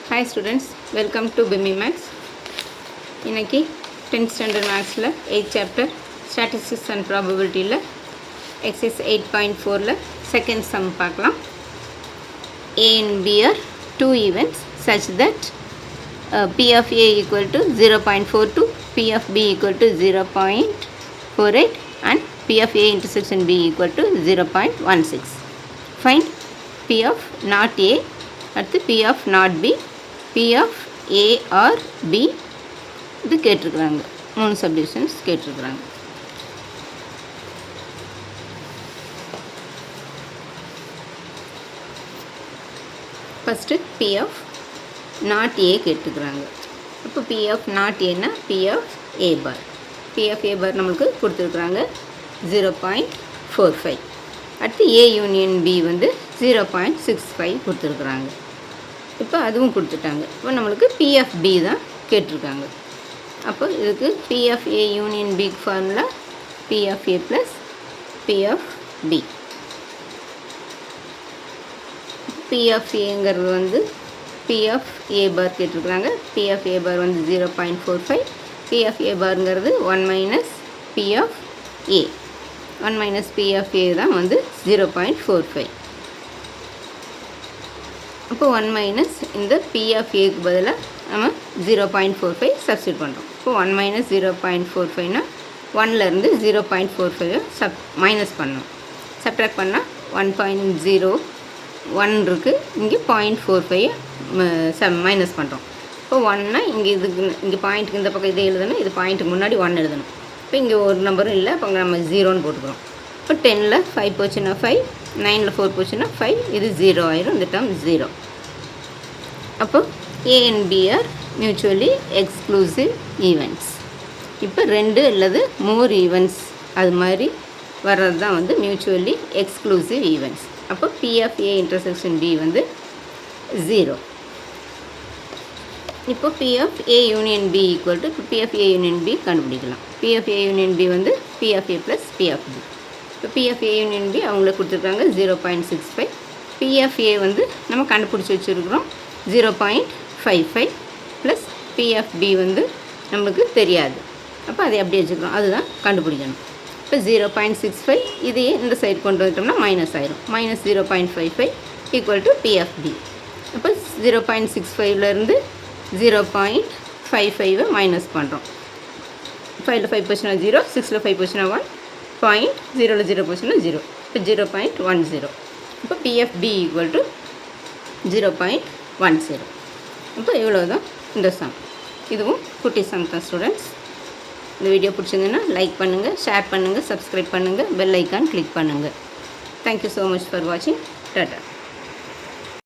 Hi students, welcome to BIMI Maths. இன்னைக்கு 10th standard Mathsல 8th chapter Statistics and Probabilityல exercise 8.4ல second sum பார்க்கலாம். A and B are two events such that P of A equal to 0.42, P of B equal to 0.48 and P of A intersection B equal to 0.16. Find P of not A அடுத்து P of not B, P of A or B இது கேட்டிருக்கிறாங்க. 3 subdivisions கேட்டிருக்கிறாங்க. First P of not A கேட்டிருக்கிறாங்க. இப்போ P of not Aனா P of A bar. P of A bar நம்மளுக்கு கொடுத்துருக்குறாங்க 0.45. அடுத்து A union B வந்து 0.65 கொடுத்துருக்குறாங்க. இப்போ அதுவும் கொடுத்துட்டாங்க. இப்போ நம்மளுக்கு P of B தான் கேட்டிருக்காங்க. அப்போ இதுக்கு P of A union B formula P of A plus P of B. P of Aங்கிறது வந்து P of A பார் கேட்டிருக்கிறாங்க. P of A பார் வந்து 0.45. P of A பார்ங்கிறது 1 minus P of A. 1 minus P of A தான் வந்து 0.45. அப்போ 1 minus இந்த P of Aக்கு பதிலாக நம்ம 0.45 சப்ஸ்டியூட் பண்ணுறோம். இப்போ 1 மைனஸ் 0.45னா 1லேருந்து 0.45 மைனஸ் பண்ணோம். சப்ட்ராக்ட் பண்ணால் 1.01 இருக்குது. இங்கே 0.45 மைனஸ் பண்ணுறோம். இப்போ 1னா இங்கே இதுக்கு இங்கே பாயிண்ட்டுக்கு இந்த பக்கம் இதை எழுதணும். இது பாயிண்ட்டுக்கு முன்னாடி 1 எழுதணும். இப்போ இங்கே ஒரு நம்பரும் இல்லை. அப்போ நம்ம 0ன்னு போட்டுக்கிறோம். இப்போ 10ல் 5 போச்சுன்னா 5, 9ல் 4 போச்சுன்னா 5, இது 0 ஆயிரும். இந்த டேர்ம் 0. அப்போ A and B are mutually exclusive events. இப்போ 2 அல்லது more events அது மாதிரி வர்றது தான் வந்து mutually exclusive events. அப்போ P of A intersection B வந்து 0. இப்போ P of A union B equal to P of A union B கண்டுபிடிக்கலாம். P of A union B வந்து P of A plus P of B. இப்போ P of A union B அவங்களுக்கு கொடுத்துருக்காங்க 0.65. P of A வந்து நம்ம கண்டுபிடிச்சி வச்சுருக்கிறோம் 0.55 plus P of B வந்து நம்மளுக்கு தெரியாது. அப்போ அதை எப்படி வச்சுக்கிறோம், அதுதான் கண்டுபிடிக்கணும். இப்போ 0.65 இதையே இந்த சைடு கொண்டு வந்துட்டோம்னா மைனஸ் ஆயிரும். Minus 0.55 equal to P of B. அப்போ 0.65லேருந்து 0.55 மைனஸ் பண்ணுறோம். 5ல் 5 போச்சுன்னா 0, 6ல் 5 போச்சுன்னா 1, 0ல் 0 போச்சுன்னா 0. இப்போ 0.10. இப்போ P of B equal to 0.10. இப்போ இவ்வளோ தான் இந்த சம். இதுவும் குட்டி சம் தான் ஸ்டூடெண்ட்ஸ். இந்த வீடியோ பிடிச்சிங்கன்னா லைக் பண்ணுங்கள், ஷேர் பண்ணுங்கள், சப்ஸ்கிரைப் பண்ணுங்கள், பெல் ஐக்கான் கிளிக் பண்ணுங்கள். தேங்க்யூ ஸோ மச் ஃபார் வாட்சிங். டாட்டா.